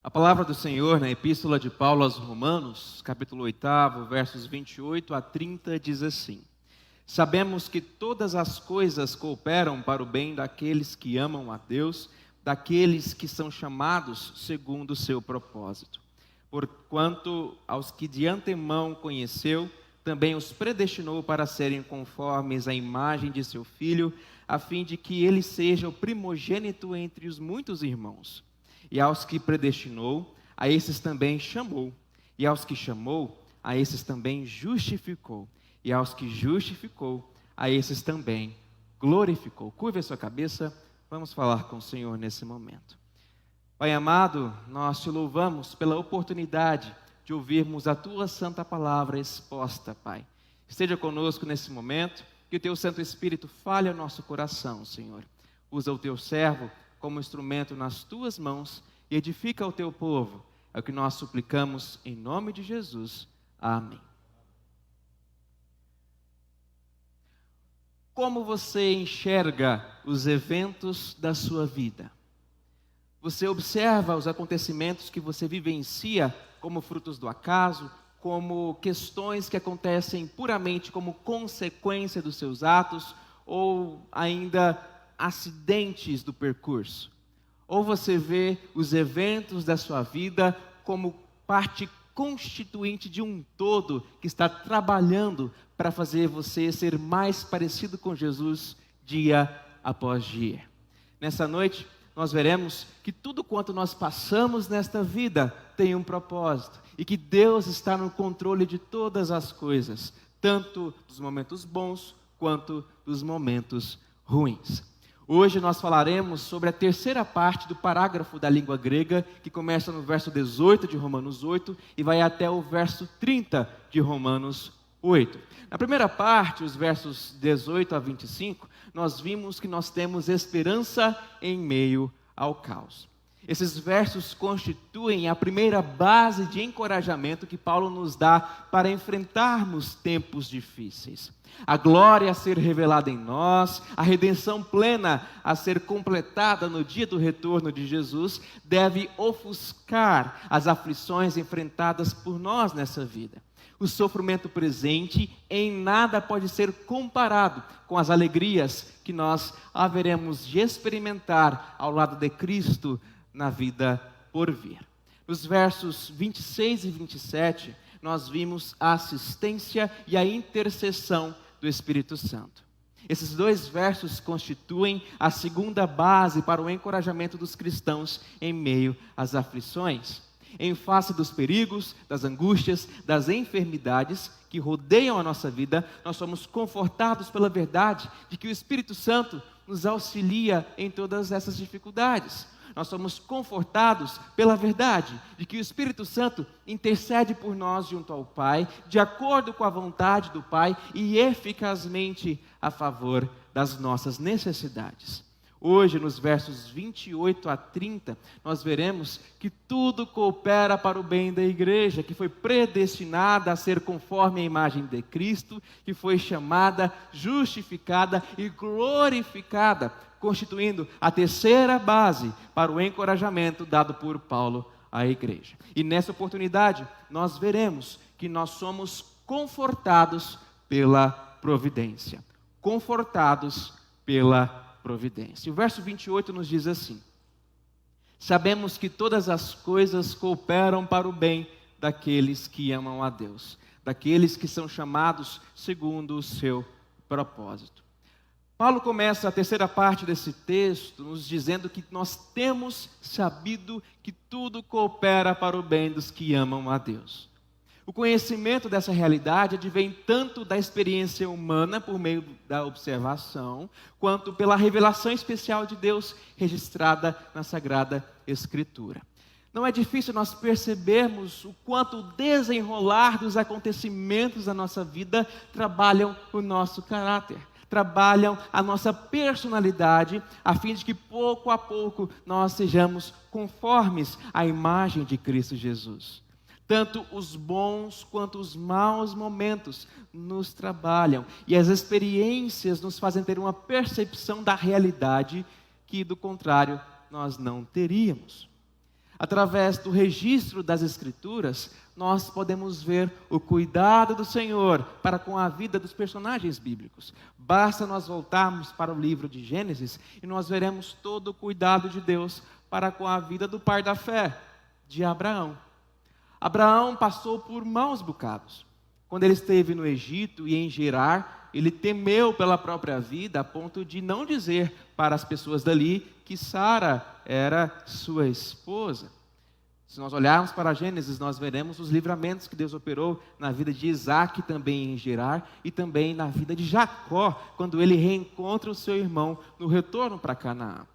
A palavra do Senhor na Epístola de Paulo aos Romanos, capítulo 8, versos 28 a 30, diz assim: Sabemos que todas as coisas cooperam para o bem daqueles que amam a Deus, daqueles que são chamados segundo o seu propósito. Porquanto aos que de antemão conheceu, também os predestinou para serem conformes à imagem de seu Filho, a fim de que ele seja o primogênito entre os muitos irmãos. E aos que predestinou, a esses também chamou. E aos que chamou, a esses também justificou. E aos que justificou, a esses também glorificou. Curve a sua cabeça, vamos falar com o Senhor nesse momento. Pai amado, nós te louvamos pela oportunidade de ouvirmos a tua santa palavra exposta, Pai. Esteja conosco nesse momento, que o teu Santo Espírito fale ao nosso coração, Senhor. Usa o teu servo como instrumento nas tuas mãos e edifica o teu povo. É o que nós suplicamos em nome de Jesus. Amém. Como você enxerga os eventos da sua vida? Você observa os acontecimentos que você vivencia como frutos do acaso, como questões que acontecem puramente como consequência dos seus atos, ou ainda acidentes do percurso? Ou você vê os eventos da sua vida como parte constituinte de um todo que está trabalhando para fazer você ser mais parecido com Jesus dia após dia? Nessa noite, nós veremos que tudo quanto nós passamos nesta vida tem um propósito e que Deus está no controle de todas as coisas, tanto dos momentos bons quanto dos momentos ruins. Hoje nós falaremos sobre a terceira parte do parágrafo da língua grega, que começa no verso 18 de Romanos 8 e vai até o verso 30 de Romanos 8. Na primeira parte, os versos 18 a 25, nós vimos que nós temos esperança em meio ao caos. Esses versos constituem a primeira base de encorajamento que Paulo nos dá para enfrentarmos tempos difíceis. A glória a ser revelada em nós, a redenção plena a ser completada no dia do retorno de Jesus, deve ofuscar as aflições enfrentadas por nós nessa vida. O sofrimento presente em nada pode ser comparado com as alegrias que nós haveremos de experimentar ao lado de Cristo na vida por vir. Nos versos 26 e 27, nós vimos a assistência e a intercessão do Espírito Santo. Esses dois versos constituem a segunda base para o encorajamento dos cristãos em meio às aflições. Em face dos perigos, das angústias, das enfermidades que rodeiam a nossa vida, nós somos confortados pela verdade de que o Espírito Santo nos auxilia em todas essas dificuldades. Nós somos confortados pela verdade de que o Espírito Santo intercede por nós junto ao Pai, de acordo com a vontade do Pai e eficazmente a favor das nossas necessidades. Hoje, nos versos 28 a 30, nós veremos que tudo coopera para o bem da igreja, que foi predestinada a ser conforme a imagem de Cristo, que foi chamada, justificada e glorificada, constituindo a terceira base para o encorajamento dado por Paulo à igreja. E nessa oportunidade, nós veremos que nós somos confortados pela providência. Confortados pela providência. O verso 28 nos diz assim: Sabemos que todas as coisas cooperam para o bem daqueles que amam a Deus, daqueles que são chamados segundo o seu propósito. Paulo começa a terceira parte desse texto nos dizendo que nós temos sabido que tudo coopera para o bem dos que amam a Deus. O conhecimento dessa realidade advém tanto da experiência humana, por meio da observação, quanto pela revelação especial de Deus registrada na Sagrada Escritura. Não é difícil nós percebermos o quanto o desenrolar dos acontecimentos da nossa vida trabalham o nosso caráter, trabalham a nossa personalidade, a fim de que pouco a pouco nós sejamos conformes à imagem de Cristo Jesus. Tanto os bons quanto os maus momentos nos trabalham. E as experiências nos fazem ter uma percepção da realidade que, do contrário, nós não teríamos. Através do registro das Escrituras, nós podemos ver o cuidado do Senhor para com a vida dos personagens bíblicos. Basta nós voltarmos para o livro de Gênesis e nós veremos todo o cuidado de Deus para com a vida do pai da fé, de Abraão. Abraão passou por maus bocados. Quando ele esteve no Egito e em Gerar, ele temeu pela própria vida a ponto de não dizer para as pessoas dali que Sara era sua esposa. Se nós olharmos para Gênesis, nós veremos os livramentos que Deus operou na vida de Isaac, também em Gerar, e também na vida de Jacó, quando ele reencontra o seu irmão no retorno para Canaã.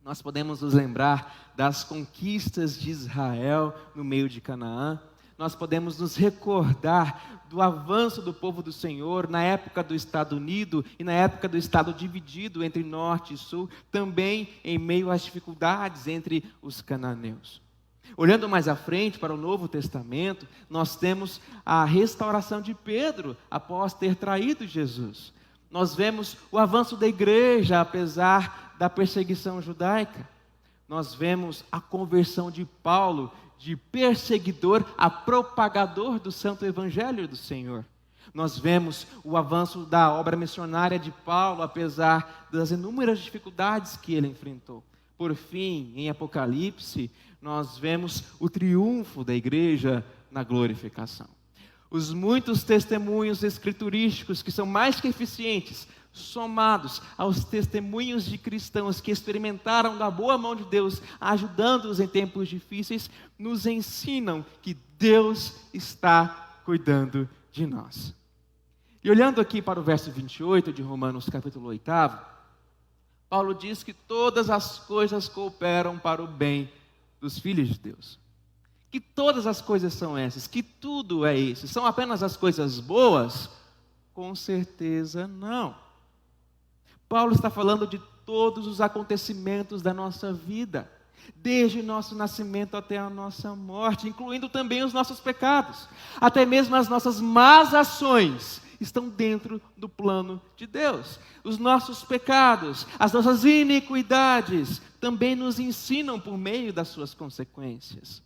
Nós podemos nos lembrar das conquistas de Israel no meio de Canaã. Nós podemos nos recordar do avanço do povo do Senhor na época do Estado Unido e na época do Estado dividido entre Norte e Sul, também em meio às dificuldades entre os cananeus. Olhando mais à frente para o Novo Testamento, nós temos a restauração de Pedro após ter traído Jesus. Nós vemos o avanço da igreja apesar da perseguição judaica. Nós vemos a conversão de Paulo de perseguidor a propagador do santo evangelho do Senhor. Nós vemos o avanço da obra missionária de Paulo, apesar das inúmeras dificuldades que ele enfrentou. Por fim, em Apocalipse, nós vemos o triunfo da igreja na glorificação. Os muitos testemunhos escriturísticos que são mais que eficientes, somados aos testemunhos de cristãos que experimentaram da boa mão de Deus, ajudando-os em tempos difíceis, nos ensinam que Deus está cuidando de nós. E olhando aqui para o verso 28 de Romanos capítulo 8, Paulo diz que todas as coisas cooperam para o bem dos filhos de Deus. Que todas as coisas são essas, que tudo é isso. São apenas as coisas boas? Com certeza não. Paulo está falando de todos os acontecimentos da nossa vida, desde o nosso nascimento até a nossa morte, incluindo também os nossos pecados. Até mesmo as nossas más ações estão dentro do plano de Deus. Os nossos pecados, as nossas iniquidades, também nos ensinam por meio das suas consequências.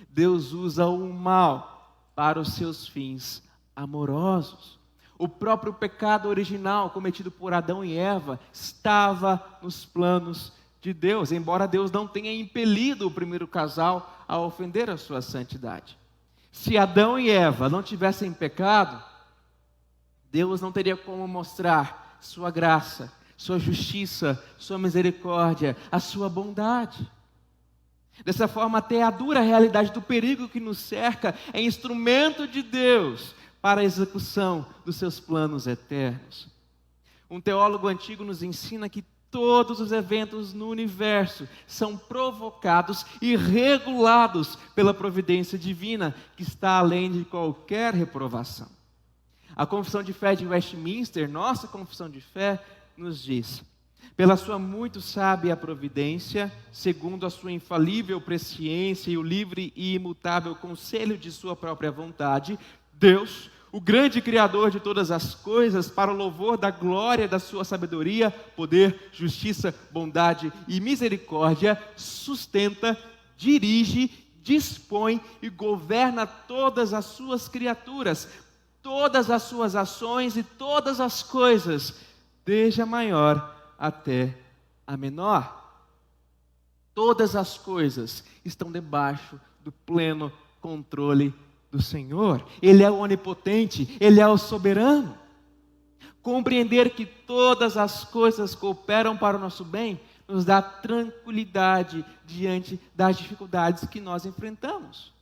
Deus usa o mal para os seus fins amorosos. O próprio pecado original cometido por Adão e Eva estava nos planos de Deus, embora Deus não tenha impelido o primeiro casal a ofender a sua santidade. Se Adão e Eva não tivessem pecado, Deus não teria como mostrar sua graça, sua justiça, sua misericórdia, a sua bondade. Dessa forma, até a dura realidade do perigo que nos cerca é instrumento de Deus para a execução dos seus planos eternos. Um teólogo antigo nos ensina que todos os eventos no universo são provocados e regulados pela providência divina, que está além de qualquer reprovação. A Confissão de Fé de Westminster, nossa Confissão de Fé, nos diz: pela sua muito sábia providência, segundo a sua infalível presciência e o livre e imutável conselho de sua própria vontade, Deus, o grande Criador de todas as coisas, para o louvor da glória da sua sabedoria, poder, justiça, bondade e misericórdia, sustenta, dirige, dispõe e governa todas as suas criaturas, todas as suas ações e todas as coisas, desde a maior até a menor. Todas as coisas estão debaixo do pleno controle do Senhor. Ele é o onipotente, Ele é o soberano. Compreender que todas as coisas cooperam para o nosso bem nos dá tranquilidade diante das dificuldades que nós enfrentamos.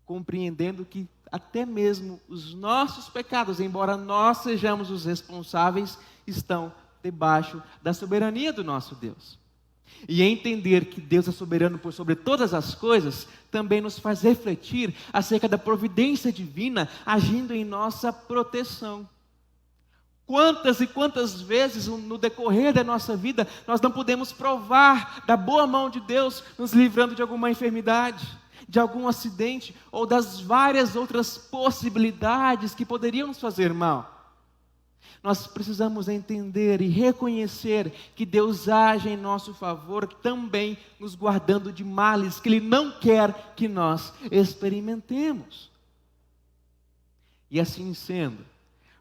Compreendendo que até mesmo os nossos pecados, embora nós sejamos os responsáveis, estão debaixo da soberania do nosso Deus. E entender que Deus é soberano por sobre todas as coisas, também nos faz refletir acerca da providência divina agindo em nossa proteção. Quantas e quantas vezes no decorrer da nossa vida nós não podemos provar da boa mão de Deus nos livrando de alguma enfermidade, de algum acidente ou das várias outras possibilidades que poderiam nos fazer mal. Nós precisamos entender e reconhecer que Deus age em nosso favor, também nos guardando de males que Ele não quer que nós experimentemos. E assim sendo,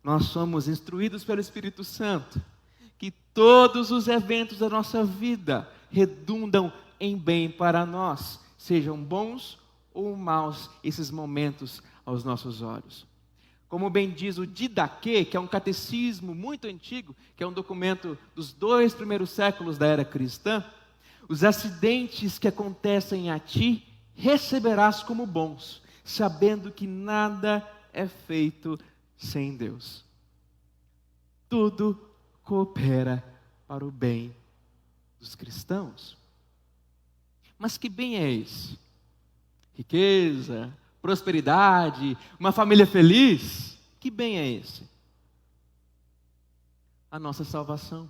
nós somos instruídos pelo Espírito Santo que todos os eventos da nossa vida redundam em bem para nós, sejam bons ou maus esses momentos aos nossos olhos. Como bem diz o Didaquê, que é um catecismo muito antigo, que é um documento dos 2 primeiros séculos da era cristã, os acidentes que acontecem a ti, receberás como bons, sabendo que nada é feito sem Deus. Tudo coopera para o bem dos cristãos. Mas que bem é esse? Riqueza, prosperidade, uma família feliz? Que bem é esse? A nossa salvação.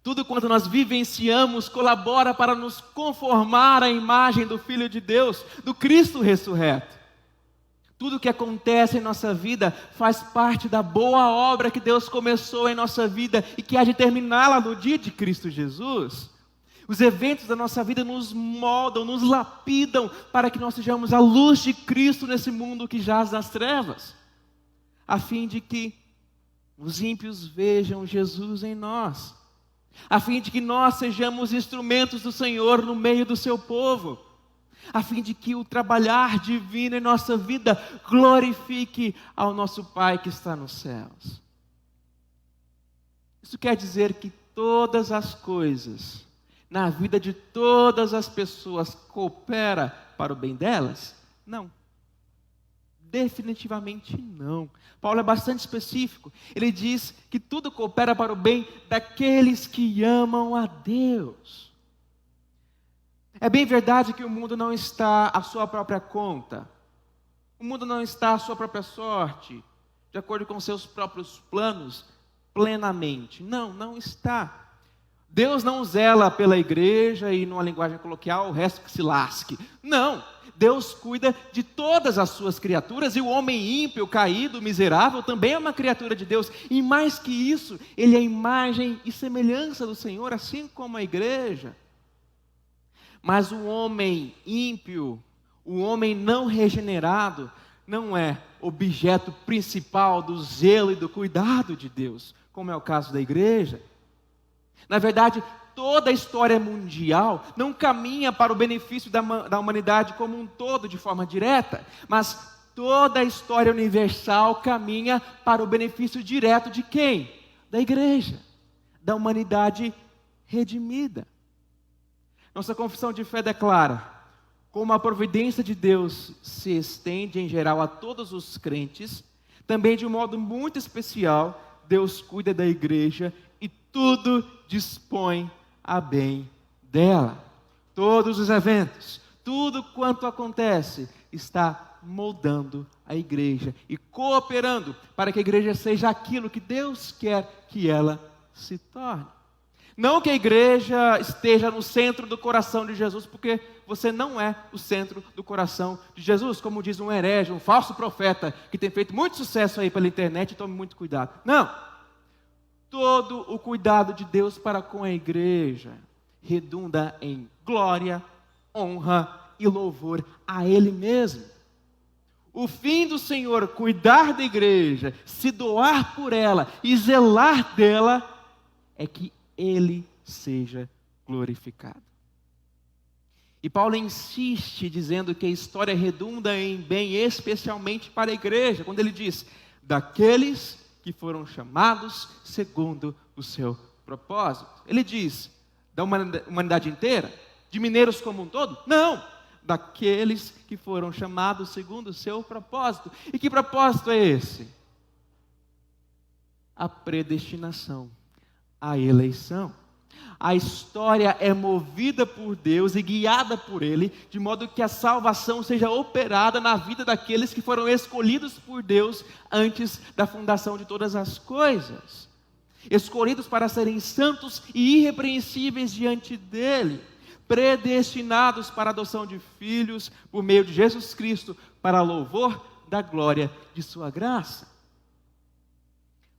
Tudo quanto nós vivenciamos colabora para nos conformar à imagem do Filho de Deus, do Cristo ressurreto. Tudo que acontece em nossa vida faz parte da boa obra que Deus começou em nossa vida e que há de terminá-la no dia de Cristo Jesus. Os eventos da nossa vida nos moldam, nos lapidam para que nós sejamos a luz de Cristo nesse mundo que jaz nas trevas, a fim de que os ímpios vejam Jesus em nós, a fim de que nós sejamos instrumentos do Senhor no meio do seu povo, a fim de que o trabalhar divino em nossa vida glorifique ao nosso Pai que está nos céus. Isso quer dizer que todas as coisas na vida de todas as pessoas coopera para o bem delas? Não. Definitivamente não. Paulo é bastante específico. Ele diz que tudo coopera para o bem daqueles que amam a Deus. É bem verdade que o mundo não está à sua própria conta. O mundo não está à sua própria sorte, de acordo com seus próprios planos, plenamente. Não, não está. Deus não zela pela igreja e, numa linguagem coloquial, o resto que se lasque. Não, Deus cuida de todas as suas criaturas, e o homem ímpio, caído, miserável, também é uma criatura de Deus. E mais que isso, ele é a imagem e semelhança do Senhor, assim como a igreja. Mas o homem ímpio, o homem não regenerado, não é objeto principal do zelo e do cuidado de Deus, como é o caso da igreja. Na verdade, toda a história mundial não caminha para o benefício da humanidade como um todo de forma direta, mas toda a história universal caminha para o benefício direto de quem? Da igreja, da humanidade redimida. Nossa confissão de fé declara: como a providência de Deus se estende em geral a todos os crentes, também de um modo muito especial, Deus cuida da igreja e tudo dispõe a bem dela. Todos os eventos, tudo quanto acontece, está moldando a igreja e cooperando para que a igreja seja aquilo que Deus quer que ela se torne. Não que a igreja esteja no centro do coração de Jesus, porque você não é o centro do coração de Jesus, como diz um herege, um falso profeta, que tem feito muito sucesso aí pela internet, tome muito cuidado. Não! Todo o cuidado de Deus para com a igreja redunda em glória, honra e louvor a Ele mesmo. O fim do Senhor cuidar da igreja, se doar por ela e zelar dela, é que Ele seja glorificado. E Paulo insiste dizendo que a história redunda em bem especialmente para a igreja, quando ele diz: daqueles que foram chamados segundo o seu propósito. Ele diz: da humanidade inteira? De mineiros como um todo? Não! Daqueles que foram chamados segundo o seu propósito. E que propósito é esse? A predestinação, a eleição. A história é movida por Deus e guiada por Ele, de modo que a salvação seja operada na vida daqueles que foram escolhidos por Deus antes da fundação de todas as coisas. Escolhidos para serem santos e irrepreensíveis diante dEle, predestinados para a adoção de filhos por meio de Jesus Cristo, para louvor da glória de sua graça.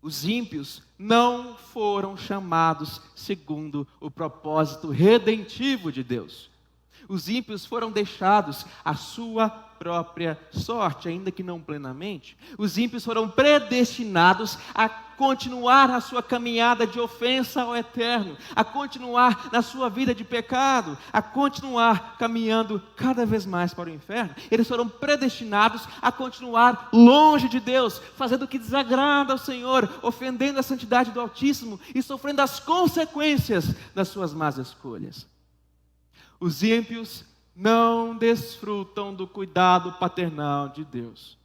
Os ímpios não foram chamados segundo o propósito redentivo de Deus. Os ímpios foram deixados à sua própria sorte, ainda que não plenamente. Os ímpios foram predestinados a continuar a sua caminhada de ofensa ao Eterno, a continuar na sua vida de pecado, a continuar caminhando cada vez mais para o inferno. Eles foram predestinados a continuar longe de Deus, fazendo o que desagrada ao Senhor, ofendendo a santidade do Altíssimo e sofrendo as consequências das suas más escolhas. Os ímpios não desfrutam do cuidado paternal de Deus.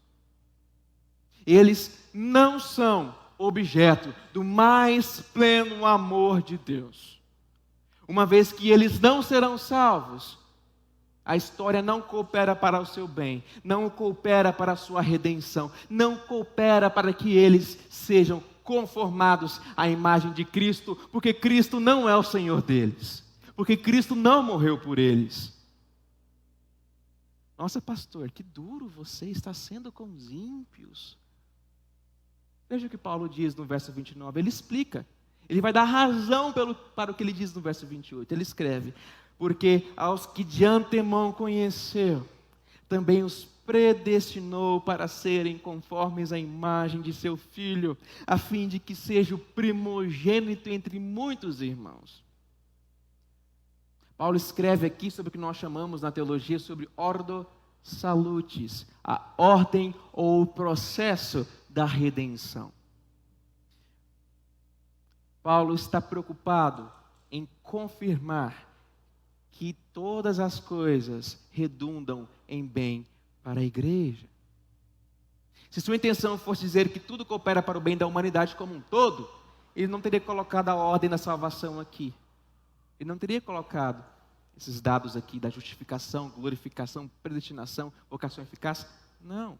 Eles não são objeto do mais pleno amor de Deus. Uma vez que eles não serão salvos, a história não coopera para o seu bem, não coopera para a sua redenção, não coopera para que eles sejam conformados à imagem de Cristo, porque Cristo não é o Senhor deles. Porque Cristo não morreu por eles. Nossa, pastor, que duro você está sendo com os ímpios. Veja o que Paulo diz no verso 29. Ele explica. Ele vai dar razão para o que ele diz no verso 28. Ele escreve: porque aos que de antemão conheceu, também os predestinou para serem conformes à imagem de seu Filho, a fim de que seja o primogênito entre muitos irmãos. Paulo escreve aqui sobre o que nós chamamos na teologia sobre ordo salutis, a ordem ou o processo da redenção. Paulo está preocupado em confirmar que todas as coisas redundam em bem para a igreja. Se sua intenção fosse dizer que tudo coopera para o bem da humanidade como um todo, ele não teria colocado a ordem da salvação aqui. Ele não teria colocado esses dados aqui da justificação, glorificação, predestinação, vocação eficaz. Não.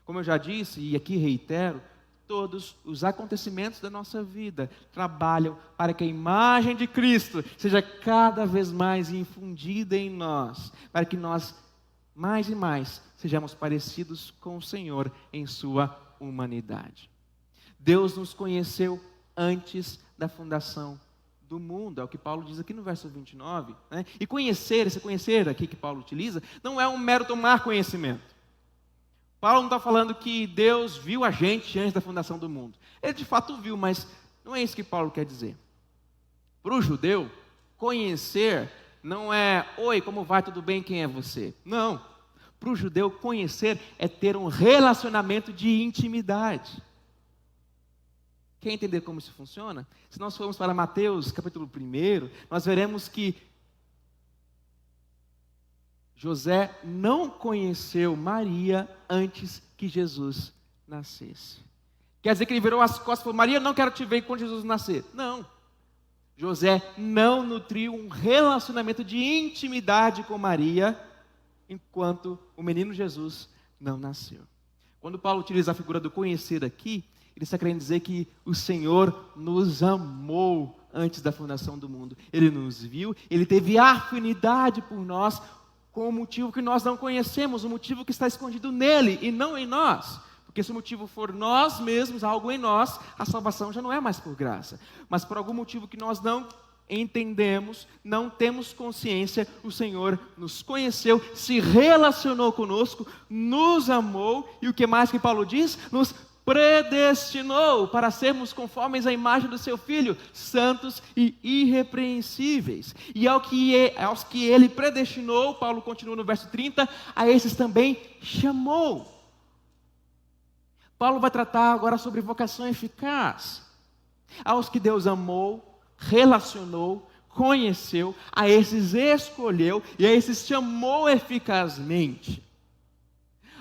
Como eu já disse, e aqui reitero, todos os acontecimentos da nossa vida trabalham para que a imagem de Cristo seja cada vez mais infundida em nós, para que nós, mais e mais, sejamos parecidos com o Senhor em sua humanidade. Deus nos conheceu antes da fundação do mundo, é o que Paulo diz aqui no verso 29, né? E conhecer, esse conhecer aqui que Paulo utiliza, não é um mero tomar conhecimento. Paulo não está falando que Deus viu a gente antes da fundação do mundo. Ele de fato viu, mas não é isso que Paulo quer dizer. Para o judeu, conhecer não é, oi, como vai, tudo bem, quem é você? Não. Para o judeu, conhecer é ter um relacionamento de intimidade. Quer entender como isso funciona? Se nós formos para Mateus, capítulo 1, nós veremos que José não conheceu Maria antes que Jesus nascesse. Quer dizer que ele virou as costas e falou: Maria, não quero te ver quando Jesus nascer. Não. José não nutriu um relacionamento de intimidade com Maria enquanto o menino Jesus não nasceu. Quando Paulo utiliza a figura do conhecer aqui, ele está querendo dizer que o Senhor nos amou antes da fundação do mundo. Ele nos viu, Ele teve afinidade por nós, com um motivo que nós não conhecemos, um motivo que está escondido nele e não em nós. Porque se o motivo for nós mesmos, algo em nós, a salvação já não é mais por graça. Mas por algum motivo que nós não entendemos, não temos consciência, o Senhor nos conheceu, se relacionou conosco, nos amou, e o que mais que Paulo diz? Nos predestinou para sermos conformes à imagem do seu Filho, santos e irrepreensíveis. E aos que ele predestinou, Paulo continua no verso 30, a esses também chamou. Paulo vai tratar agora sobre vocação eficaz. Aos que Deus amou, relacionou, conheceu, a esses escolheu e a esses chamou eficazmente.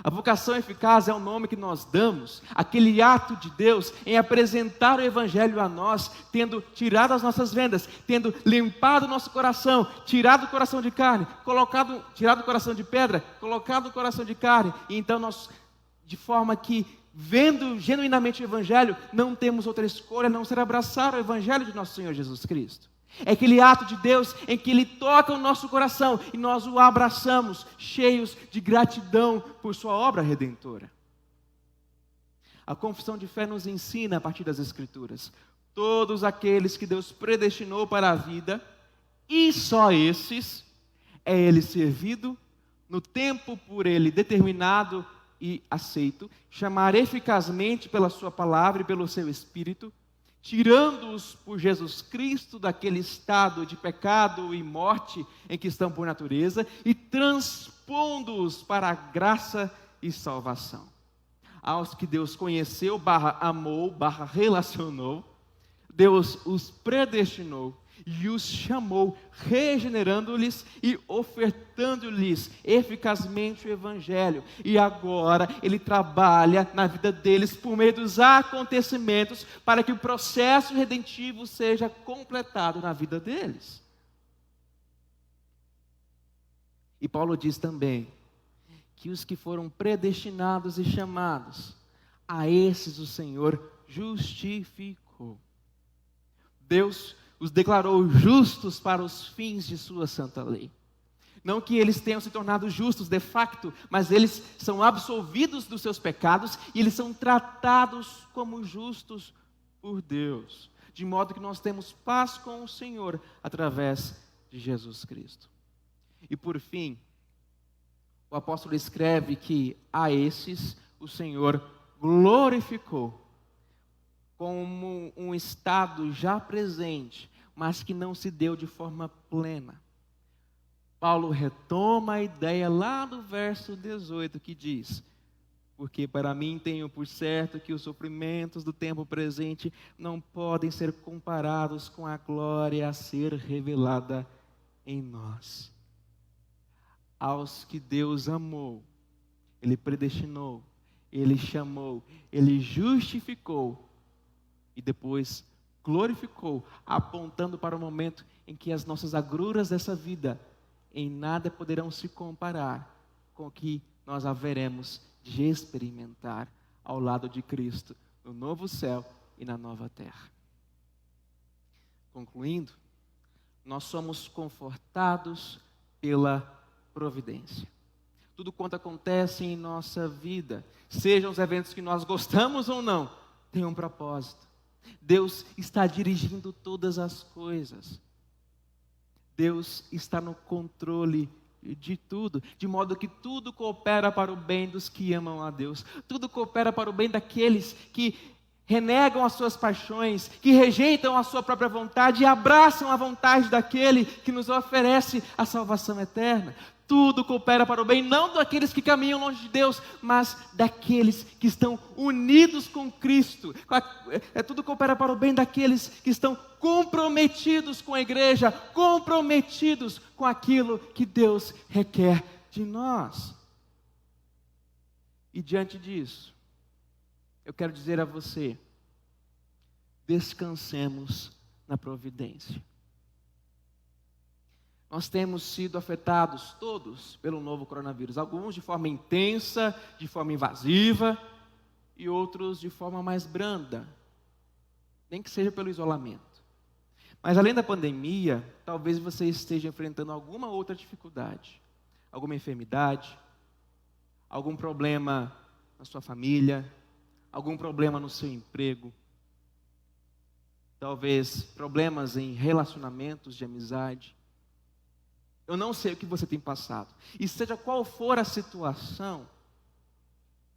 A vocação eficaz é o nome que nós damos, aquele ato de Deus em apresentar o Evangelho a nós, tendo tirado as nossas vendas, tendo limpado o nosso coração, tirado o coração de carne, tirado o coração de pedra, colocado o coração de carne, e então nós, de forma que, vendo genuinamente o Evangelho, não temos outra escolha a não ser abraçar o Evangelho de nosso Senhor Jesus Cristo. É aquele ato de Deus em que Ele toca o nosso coração e nós o abraçamos, cheios de gratidão por sua obra redentora. A confissão de fé nos ensina a partir das Escrituras. Todos aqueles que Deus predestinou para a vida, e só esses, é Ele servido no tempo por Ele determinado e aceito, chamar eficazmente pela sua palavra e pelo seu Espírito, tirando-os por Jesus Cristo daquele estado de pecado e morte em que estão por natureza e transpondo-os para a graça e salvação. Aos que Deus conheceu, amou, relacionou, Deus os predestinou e os chamou, regenerando-lhes e ofertando-lhes eficazmente o Evangelho. E agora Ele trabalha na vida deles por meio dos acontecimentos para que o processo redentivo seja completado na vida deles. E Paulo diz também que os que foram predestinados e chamados, a esses o Senhor justificou. Deus os declarou justos para os fins de sua santa lei. Não que eles tenham se tornado justos de facto, mas eles são absolvidos dos seus pecados e eles são tratados como justos por Deus. De modo que nós temos paz com o Senhor através de Jesus Cristo. E por fim, o apóstolo escreve que a esses o Senhor glorificou como um estado já presente, mas que não se deu de forma plena. Paulo retoma a ideia lá do verso 18 que diz: porque para mim tenho por certo que os sofrimentos do tempo presente não podem ser comparados com a glória a ser revelada em nós. Aos que Deus amou, Ele predestinou, Ele chamou, Ele justificou e depois glorificou, apontando para o momento em que as nossas agruras dessa vida em nada poderão se comparar com o que nós haveremos de experimentar ao lado de Cristo, no novo céu e na nova terra. Concluindo, nós somos confortados pela providência. Tudo quanto acontece em nossa vida, sejam os eventos que nós gostamos ou não, tem um propósito. Deus está dirigindo todas as coisas. Deus está no controle de tudo, de modo que tudo coopera para o bem dos que amam a Deus. Tudo coopera para o bem daqueles que renegam as suas paixões, que rejeitam a sua própria vontade e abraçam a vontade daquele que nos oferece a salvação eterna. Tudo coopera para o bem, não daqueles que caminham longe de Deus, mas daqueles que estão unidos com Cristo. Tudo coopera para o bem daqueles que estão comprometidos com a igreja, comprometidos com aquilo que Deus requer de nós. E diante disso, eu quero dizer a você, descansemos na providência. Nós temos sido afetados todos pelo novo coronavírus. Alguns de forma intensa, de forma invasiva, e outros de forma mais branda, nem que seja pelo isolamento. Mas além da pandemia, talvez você esteja enfrentando alguma outra dificuldade, alguma enfermidade, algum problema na sua família, algum problema no seu emprego, talvez problemas em relacionamentos de amizade. Eu não sei o que você tem passado. E seja qual for a situação,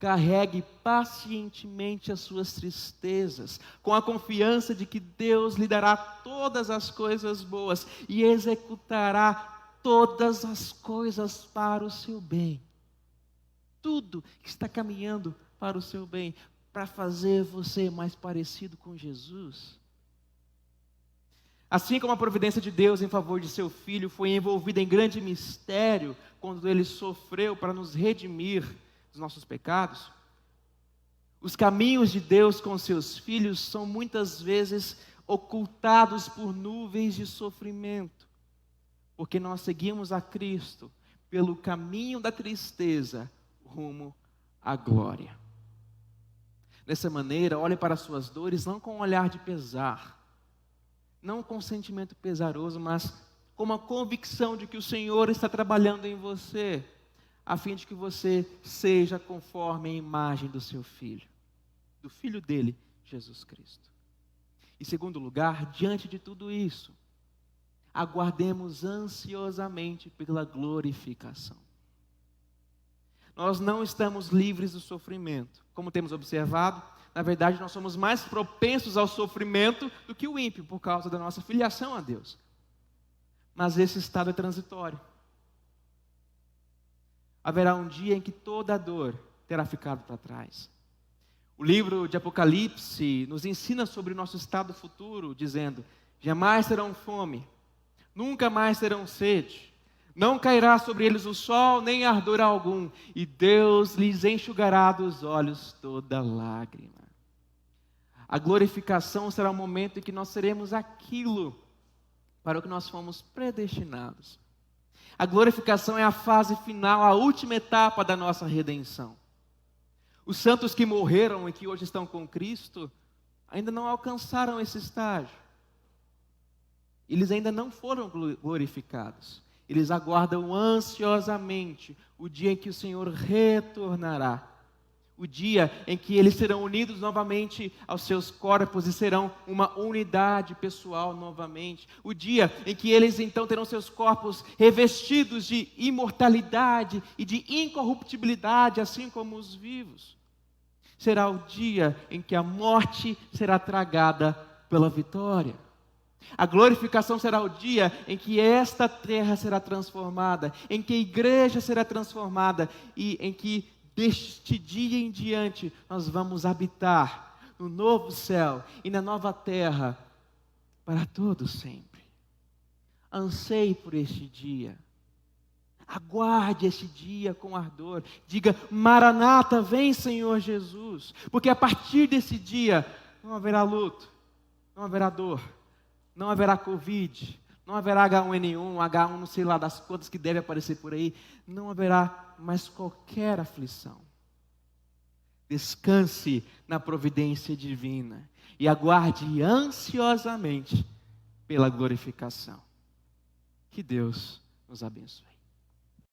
carregue pacientemente as suas tristezas, com a confiança de que Deus lhe dará todas as coisas boas e executará todas as coisas para o seu bem. Tudo que está caminhando para o seu bem, para fazer você mais parecido com Jesus. Assim como a providência de Deus em favor de seu Filho foi envolvida em grande mistério quando Ele sofreu para nos redimir dos nossos pecados, os caminhos de Deus com seus filhos são muitas vezes ocultados por nuvens de sofrimento, porque nós seguimos a Cristo pelo caminho da tristeza rumo à glória. Dessa maneira, olhe para as suas dores não com um olhar de pesar, não com um sentimento pesaroso, mas com uma convicção de que o Senhor está trabalhando em você, a fim de que você seja conforme a imagem do seu Filho. do Filho dele, Jesus Cristo. Em segundo lugar, diante de tudo isso, aguardemos ansiosamente pela glorificação. Nós não estamos livres do sofrimento. Como temos observado, na verdade nós somos mais propensos ao sofrimento do que o ímpio, por causa da nossa filiação a Deus. Mas esse estado é transitório. Haverá um dia em que toda a dor terá ficado para trás. O livro de Apocalipse nos ensina sobre o nosso estado futuro, dizendo: jamais terão fome, nunca mais terão sede, não cairá sobre eles o sol, nem ardor algum, e Deus lhes enxugará dos olhos toda lágrima. A glorificação será o momento em que nós seremos aquilo para o que nós fomos predestinados. A glorificação é a fase final, a última etapa da nossa redenção. Os santos que morreram e que hoje estão com Cristo ainda não alcançaram esse estágio. Eles ainda não foram glorificados. Eles aguardam ansiosamente o dia em que o Senhor retornará. O dia em que eles serão unidos novamente aos seus corpos e serão uma unidade pessoal novamente. O dia em que eles então terão seus corpos revestidos de imortalidade e de incorruptibilidade, assim como os vivos. Será o dia em que a morte será tragada pela vitória. A glorificação será o dia em que esta terra será transformada, em que a igreja será transformada e em que deste dia em diante nós vamos habitar no novo céu e na nova terra para todo sempre. Anseie por este dia. Aguarde este dia com ardor. Diga: Maranata, vem Senhor Jesus. Porque a partir desse dia não haverá luto, não haverá dor, não haverá Covid, não haverá H1N1, H1 não sei lá das quantas que deve aparecer por aí. Não haverá mais qualquer aflição. Descanse na providência divina e aguarde ansiosamente pela glorificação. Que Deus nos abençoe.